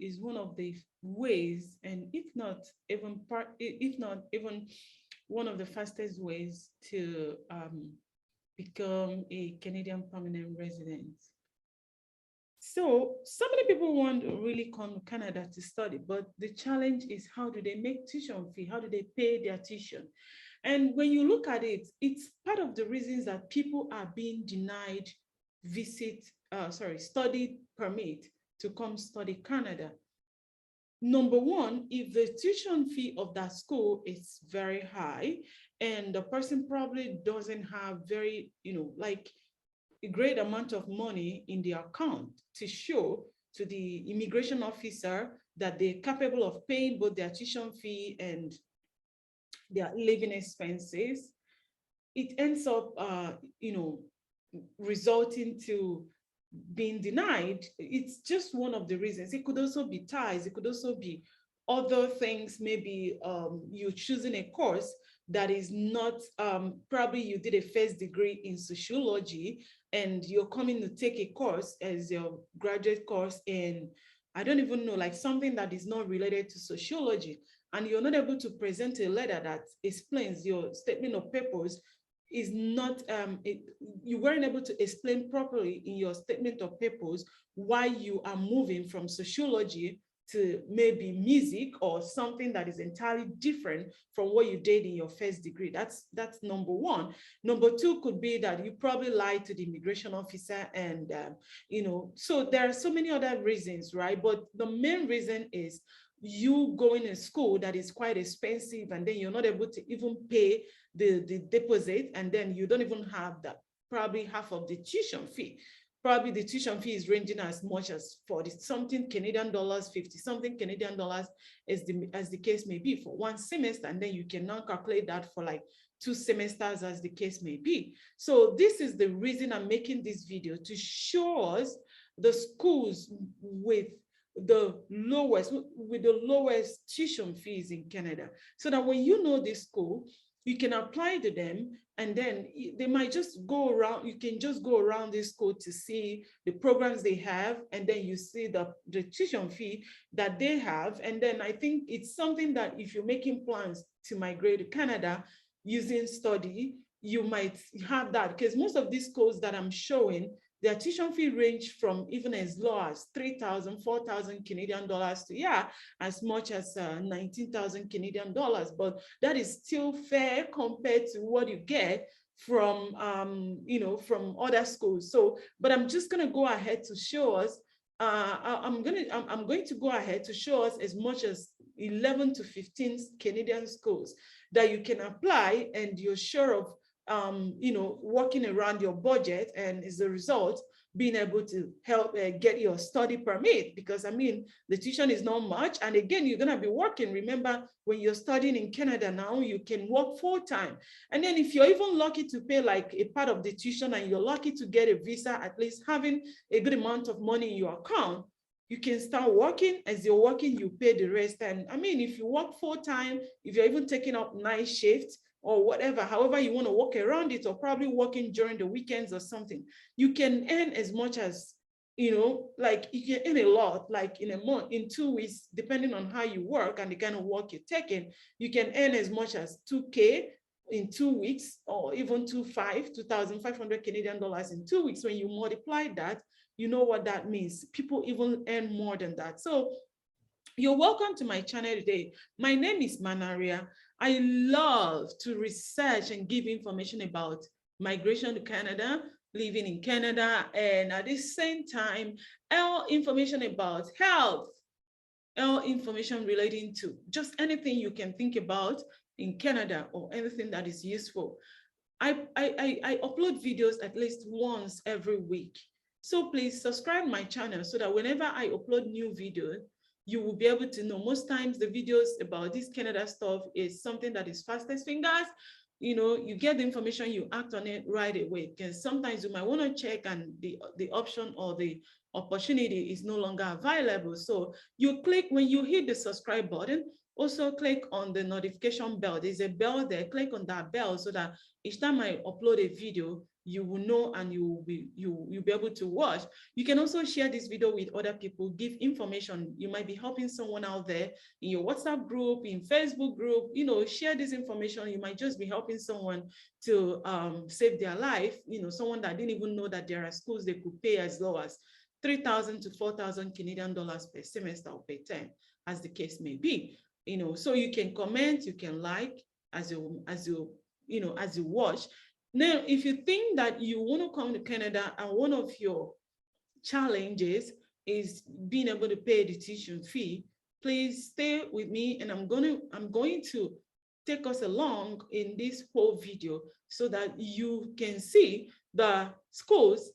is one of the ways, and if not even one of the fastest ways to become a Canadian permanent resident. So many people want to really come to Canada to study, but the challenge is, how do they make tuition fee? How do they pay their tuition? And when you look at it, it's part of the reasons that people are being denied study permit to come study Canada. Number one, if the tuition fee of that school is very high and the person probably doesn't have very, like a great amount of money in their account to show to the immigration officer that they're capable of paying both their tuition fee and their living expenses, it ends up, resulting to being denied. It's just one of the reasons. It could also be ties. It could also be other things. Maybe you're choosing a course that is not, probably you did a first degree in sociology and you're coming to take a course as your graduate course in, I don't even know, like something that is not related to sociology. And you're not able to present a letter that explains your statement of purpose is not, you weren't able to explain properly in your statement of purpose why you are moving from sociology to maybe music or something that is entirely different from what you did in your first degree. That's number one. Number two could be that you probably lied to the immigration officer and, so there are so many other reasons, right? But the main reason is you going to school that is quite expensive and then you're not able to even pay the deposit, and then you don't even have that, probably half of the tuition fee. Probably the tuition fee is ranging as much as 40 something Canadian dollars, 50 something Canadian dollars, as the case may be, for one semester. And then you can now calculate that for like 2 semesters, as the case may be. So this is the reason I'm making this video, to show us the schools with the lowest tuition fees in Canada, so that when you know this school, you can apply to them, and then they might just go around. You can just go around this school to see the programs they have, and then you see the tuition fee that they have. And then I think it's something that if you're making plans to migrate to Canada using study, you might have that, because most of these schools that I'm showing, their tuition fee range from even as low as 3,000, 4,000 Canadian dollars to, as much as 19,000 Canadian dollars. But that is still fair compared to what you get from, from other schools. So, but I'm just going to go ahead to show us, I'm going to go ahead to show us as much as 11 to 15 Canadian schools that you can apply, and you're sure of working around your budget, and as a result, being able to help get your study permit. Because I mean, the tuition is not much. And again, you're going to be working. Remember, when you're studying in Canada now, you can work full-time. And then if you're even lucky to pay like a part of the tuition, and you're lucky to get a visa, at least having a good amount of money in your account, you can start working. As you're working, you pay the rest. And I mean, if you work full-time, if you're even taking up night shifts, or whatever, however you want to work around it, or probably working during the weekends or something, you can earn as much as, like you can earn a lot, like in a month, in 2 weeks, depending on how you work and the kind of work you're taking, you can earn as much as 2K in 2 weeks, or even 2,500 Canadian dollars in 2 weeks. When you multiply that, you know what that means. People even earn more than that. So you're welcome to my channel today. My name is Manaria. I love to research and give information about migration to Canada, living in Canada, and at the same time, all information about health, all information relating to just anything you can think about in Canada, or anything that is useful. I upload videos at least once every week. So please subscribe my channel, so that whenever I upload new videos, you will be able to know. Most times the videos about this Canada stuff is something that is fast as fingers. You get the information, you act on it right away. Because sometimes you might want to check, and the option or the opportunity is no longer available. So you click, when you hit the subscribe button, also click on the notification bell. There's a bell there. Click on that bell so that each time I upload a video, you will know and you'll be able to watch. You can also share this video with other people, give information. You might be helping someone out there in your WhatsApp group, in Facebook group, you know, share this information. You might just be helping someone to save their life, you know, someone that didn't even know that there are schools they could pay as low as 3,000 to 4,000 Canadian dollars per semester or per term, as the case may be. You know, so you can comment, you can like as you watch. Now, if you think that you want to come to Canada and one of your challenges is being able to pay the tuition fee, please stay with me, and I'm going to take us along in this whole video so that you can see the schools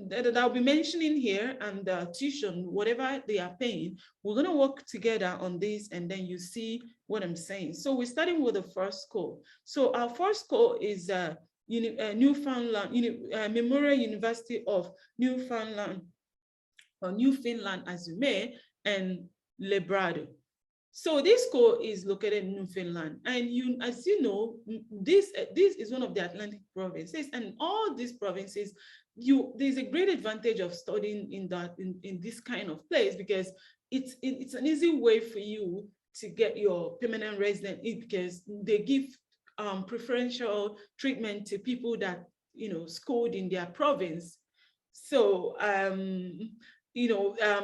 that I'll be mentioning here and the tuition, whatever they are paying. We're going to work together on this, and then you see what I'm saying. So we're starting with the first school. So our first school is Newfoundland, Memorial University of Newfoundland, or Newfoundland as you may, and Labrador. So this school is located in Newfoundland, and as you know, this is one of the Atlantic provinces, and all these provinces, there's a great advantage of studying in this kind of place, because it's an easy way for you to get your permanent resident, because they give preferential treatment to people that, you know, schooled in their province. So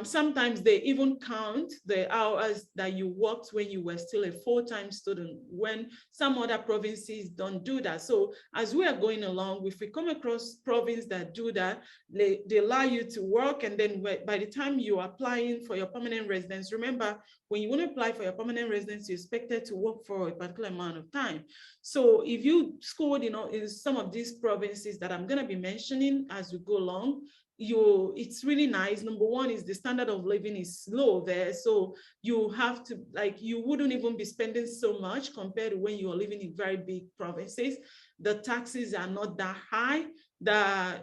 sometimes they even count the hours that you worked when you were still a full-time student, when some other provinces don't do that. So as we are going along, if we come across provinces that do that, they allow you to work, and then by the time you're applying for your permanent residence, remember, when you want to apply for your permanent residence, you're expected to work for a particular amount of time. So if you scored, in some of these provinces that I'm going to be mentioning as we go along, it's really nice. Number one is the standard of living is low there, so you have to, you wouldn't even be spending so much compared to when you're living in very big provinces. The taxes are not that high. The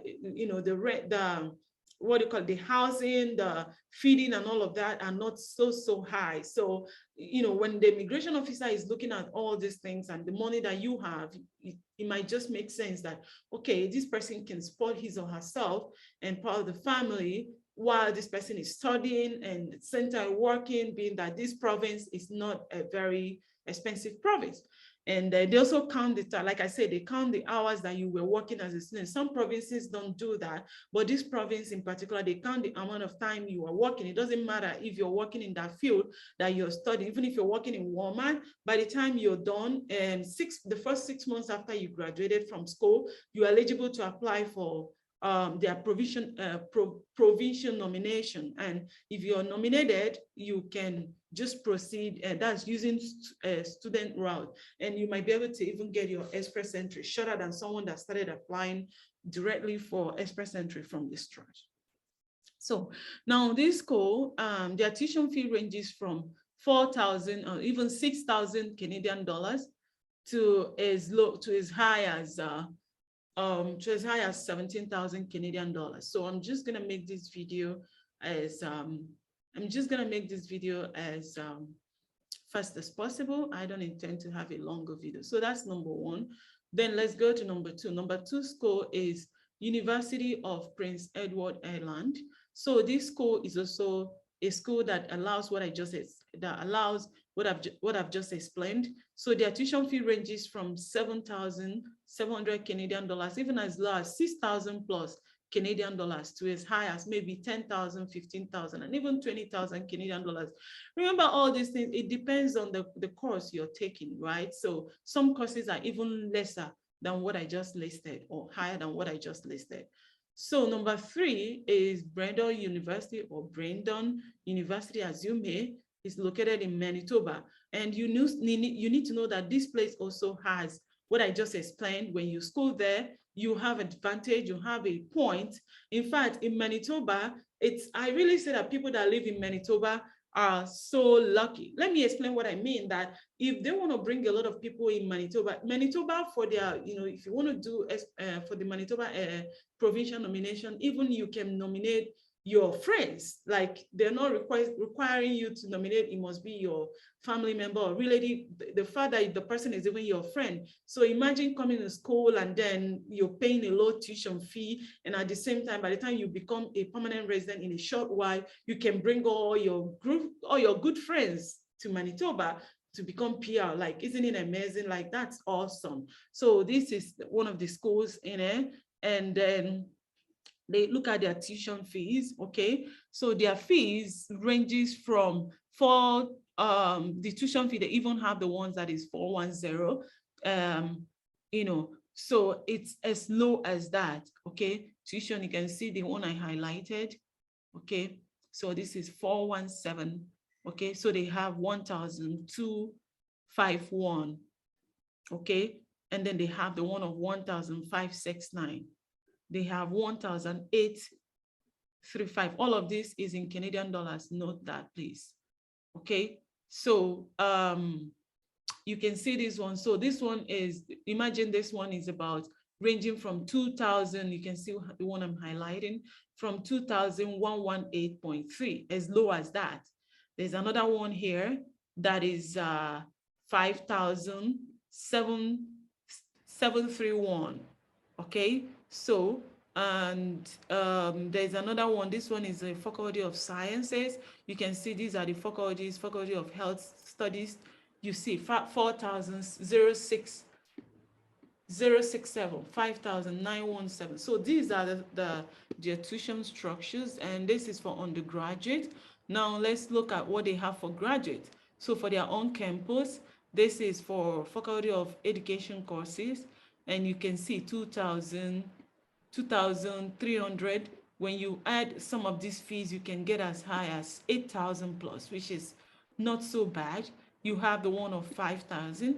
housing, the feeding and all of that are not so high. So, when the immigration officer is looking at all these things and the money that you have, it might just make sense that, okay, this person can support his or herself and part of the family while this person is studying and center working, being that this province is not a very expensive province. And they also count like I said, they count the hours that you were working as a student. Some provinces don't do that, but this province in particular, they count the amount of time you are working. It doesn't matter if you're working in that field that you're studying, even if you're working in Walmart, by the time you're done, the first 6 months after you graduated from school, you're eligible to apply for their provincial nomination. And if you're nominated, you can just proceed, and that's using a student route. And you might be able to even get your express entry shorter than someone that started applying directly for express entry from the start. So now this school, their tuition fee ranges from 4,000 or even 6,000 Canadian dollars to as high as 17,000 Canadian dollars. So I'm just gonna make this video as fast as possible. I don't intend to have a longer video. So that's number one. Then let's go to number two. Number two school is University of Prince Edward Island. So this school is also a school that allows what I've just explained. So their tuition fee ranges from 7,700 Canadian dollars, even as low as 6,000 plus Canadian dollars, to as high as maybe 10,000, 15,000, and even 20,000 Canadian dollars. Remember, all these things, it depends on the course you're taking, right? So some courses are even lesser than what I just listed, or higher than what I just listed. So number three is Brandon University, or Brandon University as you may, is located in Manitoba. And you need to know that this place also has what I just explained. When you school there, you have an advantage, you have a point. In fact, in Manitoba, I really say that people that live in Manitoba are so lucky. Let me explain what I mean, that if they want to bring a lot of people in Manitoba for their, if you want to do for the Manitoba provincial nomination, even you can nominate your friends. Like they're not requiring you to nominate, it must be your family member or relative. The fact that the person is even your friend. So imagine coming to school and then you're paying a low tuition fee, and at the same time, by the time you become a permanent resident in a short while, you can bring all your good friends to Manitoba to become P.E.I. Like, isn't it amazing? Like, that's awesome. So this is one of the schools in it. And then they look at their tuition fees, okay? So their fees ranges from the tuition fee, they even have the ones that is 410, so it's as low as that, okay? Tuition, you can see the one I highlighted, okay? So this is 417, okay? So they have 1,251, okay? And then they have the one of 1,569. They have 1,835. All of this is in Canadian dollars. Note that, please. Okay. So you can see this one. So this one is, imagine this one is about ranging from 2,000. You can see the one I'm highlighting, from 2,118.3, as low as that. There's another one here that is 5,731. Okay. So, and there's another one. This one is a Faculty of Sciences. You can see these are the faculties: Faculty of Health Studies. You see 4,067, 5,917. So these are the tuition structures, and this is for undergraduate. Now let's look at what they have for graduate. So for their own campus, this is for Faculty of Education courses, and you can see 2,300. When you add some of these fees, you can get as high as 8,000 plus, which is not so bad. You have the one of 5,000.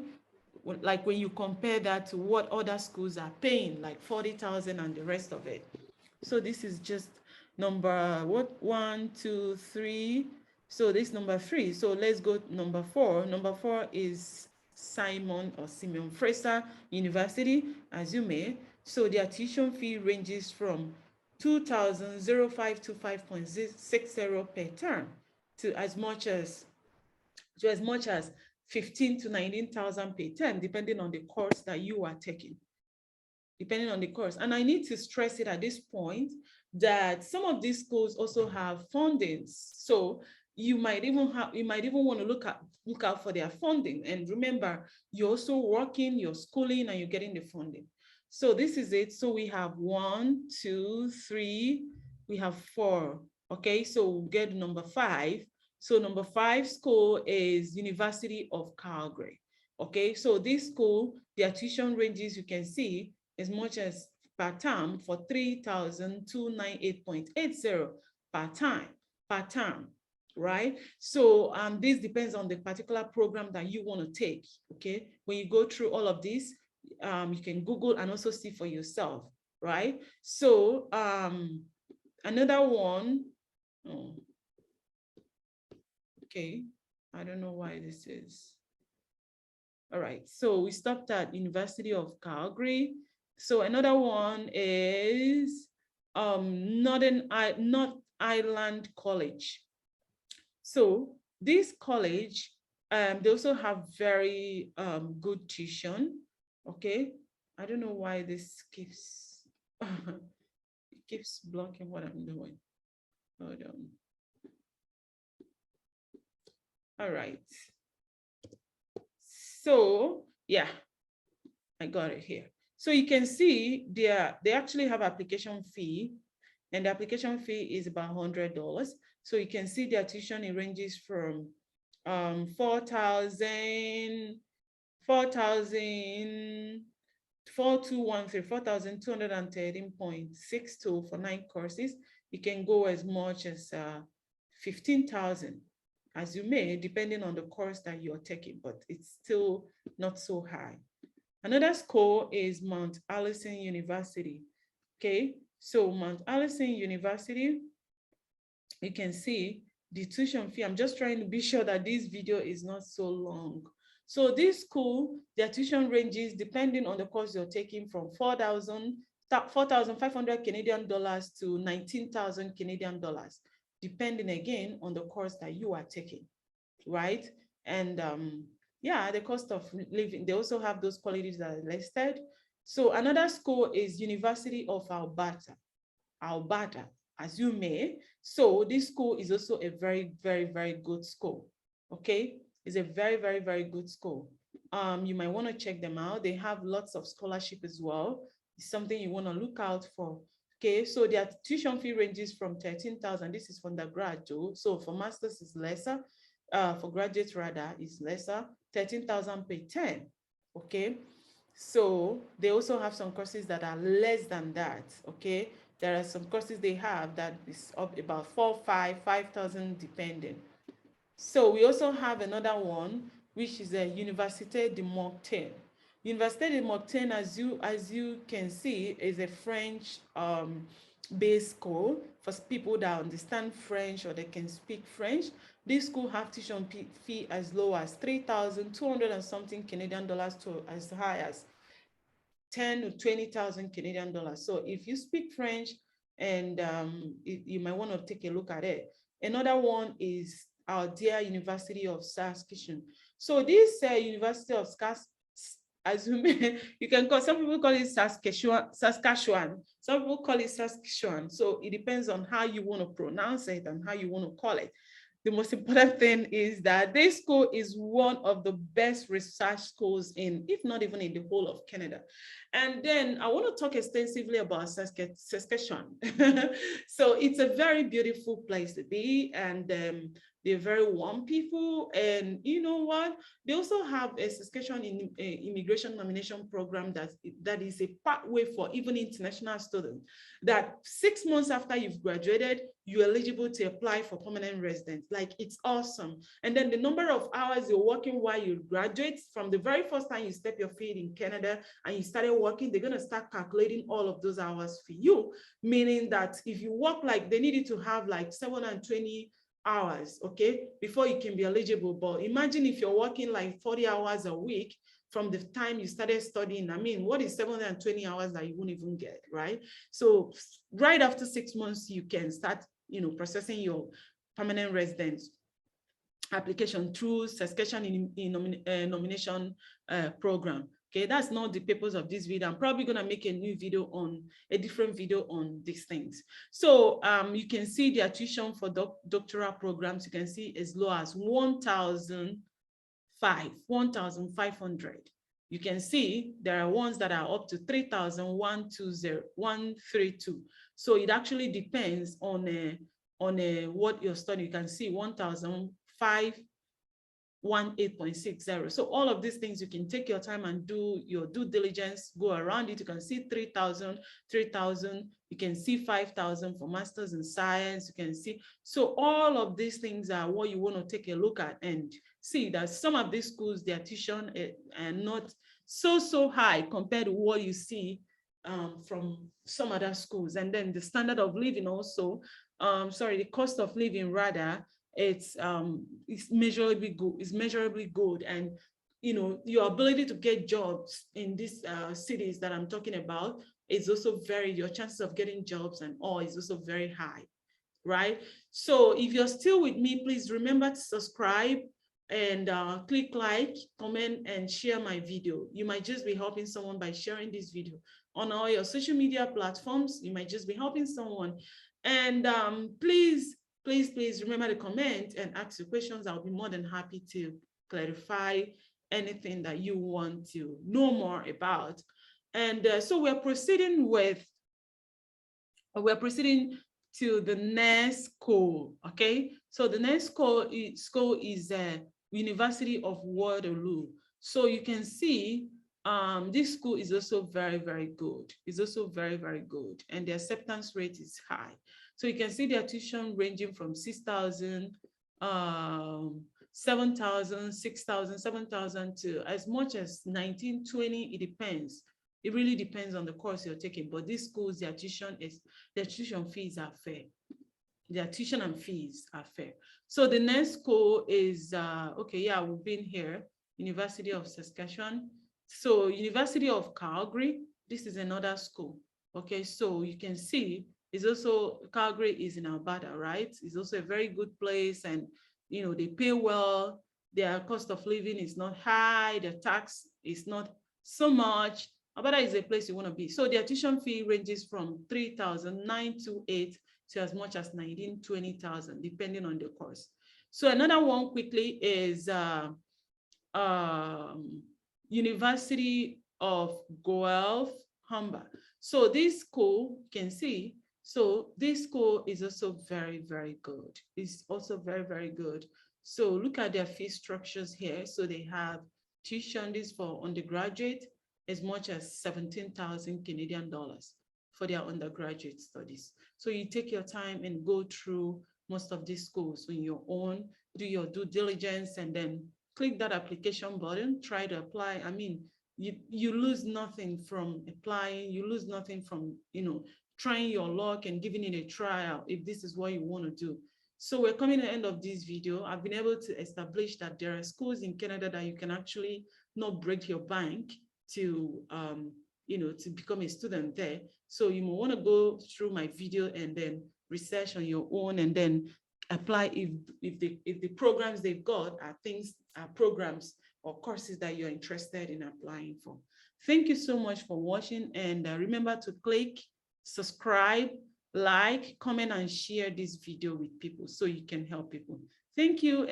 Like when you compare that to what other schools are paying, like 40,000 and the rest of it. So this is just number, what, 1, 2, 3. So this number 3. So let's go to number 4. Number 4 is Simon Fraser University, as you may. So their tuition fee ranges from 2,0525.60 per term to as much as 15 to 19,000 per term, depending on the course that you are taking. Depending on the course. And I need to stress it at this point that some of these schools also have fundings. So you might even want to look out for their funding. And remember, you're also working, you're schooling, and you're getting the funding. So this is it. So we have 1, 2, 3, we have 4. Okay, so we'll get number 5. So number 5 school is University of Calgary. Okay, so this school, their tuition ranges, you can see, as much as per term for 3,298.80 per term, right? So this depends on the particular program that you want to take. Okay, when you go through all of this, you can Google and also see for yourself, right? So another one, okay, I don't know why this is. All right, so we stopped at University of Calgary. So another one is North Island College. So this college, they also have very good tuition. Okay, I don't know why this keeps it keeps blocking what I'm doing. Hold on. All right. So yeah, I got it here. So you can see they actually have application fee, and the application fee is about $100. So you can see their tuition, it ranges from 4,213.62 for 9 courses. You can go as much as 15,000, as you may, depending on the course that you're taking, but it's still not so high. Another school is Mount Allison University. Okay, so Mount Allison University, you can see the tuition fee. I'm just trying to be sure that this video is not so long. So this school, their tuition ranges, depending on the course you're taking, from 4,000 4,500 Canadian dollars to 19,000 Canadian dollars, depending again on the course that you are taking, right? And yeah, the cost of living, they also have those qualities that are listed. So another school is University of Alberta, as you may. So this school is also a very, very, very good school. Okay, it's a very, very, very good school. You might want to check them out. They have lots of scholarship as well. It's something you want to look out for. Okay, so their tuition fee ranges from 13,000. This is for undergrad too. So for masters is lesser. For graduates rather is lesser. 13,000 per term. Okay, so they also have some courses that are less than that. Okay, there are some courses they have that is up about 5,000 depending. So we also have another one, which is a Université de Moncton. Université de Moncton, as you can see, is a French based school for people that understand French or they can speak French. This school have tuition fee as low as 3,200 and something Canadian dollars to as high as 10 to 20,000 Canadian dollars. So if you speak French, and you might want to take a look at it. Another one is our dear University of Saskatchewan. So this University of as you can call, some people call it Saskatchewan. Some people call it Saskatchewan. So it depends on how you want to pronounce it and how you want to call it. The most important thing is that this school is one of the best research schools in, if not even in the whole of Canada. And then I want to talk extensively about Saskatchewan. So it's a very beautiful place to be, and they're very warm people. And you know what? They also have a Saskatchewan immigration nomination program that is a pathway for even international students, that 6 months after you've graduated, you're eligible to apply for permanent residence. Like, it's awesome. And then the number of hours you're working while you graduate, from the very first time you step your feet in Canada and you started working, they're going to start calculating all of those hours for you, meaning that if you work, like, they need you to have like 720 hours, okay, before you can be eligible. But imagine if you're working like 40 hours a week from the time you started studying. I mean, what is 720 hours that you won't even get, right? So right after 6 months, you can start, processing your permanent residence application through Saskatchewan nomination program. Okay, that's not the purpose of this video. I'm probably going to make a different video on these things. So you can see their tuition for doctoral programs. You can see as low as 1,500. You can see there are ones that are up to 3,132. So it actually depends on what you're studying. You can see 1,518.60. So all of these things, you can take your time and do your due diligence, go around it. You can see 3,000. You can see 5,000 for masters in science. You can see. So all of these things are what you want to take a look at and see that some of these schools, their tuition are not so high compared to what you see from some other schools. And then the standard of living also, the cost of living rather, it's measurably good. And your ability to get jobs in these cities that I'm talking about is also your chances of getting jobs and all is also very high, right? So if you're still with me, please remember to subscribe and click like, comment, and share my video. You might just be helping someone by sharing this video on all your social media platforms. You might just be helping someone. And please remember to comment and ask your questions. I'll be more than happy to clarify anything that you want to know more about. And so we're proceeding to the next school, okay? So the next school is University of Waterloo. So you can see this school is also very, very good. It's also very, very good. And the acceptance rate is high. So you can see their tuition ranging from 6,000, 7,000, 6,000, 7,000 to as much as 19, 20, it depends. It really depends on the course you're taking, but these schools, their tuition fees are fair. Their tuition and fees are fair. So the next school is, we've been here, University of Saskatchewan. So University of Calgary, this is another school, Okay, so you can see it's also, Calgary is in Alberta, right? It's also a very good place, and they pay well. Their cost of living is not high. The tax is not so much. Alberta is a place you want to be. So their tuition fee ranges from 3,928 to as much as 19,000-20,000, depending on the course. So another one quickly is University of Guelph-Humber. So this school, you can see, so this school is also very, very good. It's also very, very good. So look at their fee structures here. So they have tuition, this for undergraduate, as much as 17,000 Canadian dollars for their undergraduate studies. So you take your time and go through most of these schools on your own, do your due diligence, and then click that application button, try to apply. I mean, you lose nothing from applying. You lose nothing from, trying your luck and giving it a trial if this is what you want to do. So we're coming to the end of this video. I've been able to establish that there are schools in Canada that you can actually not break your bank to, to become a student there. So you might want to go through my video and then research on your own, and then apply if the programs they've got are programs or courses that you're interested in applying for. Thank you so much for watching, and remember to click subscribe, like, comment, and share this video with people so you can help people. Thank you.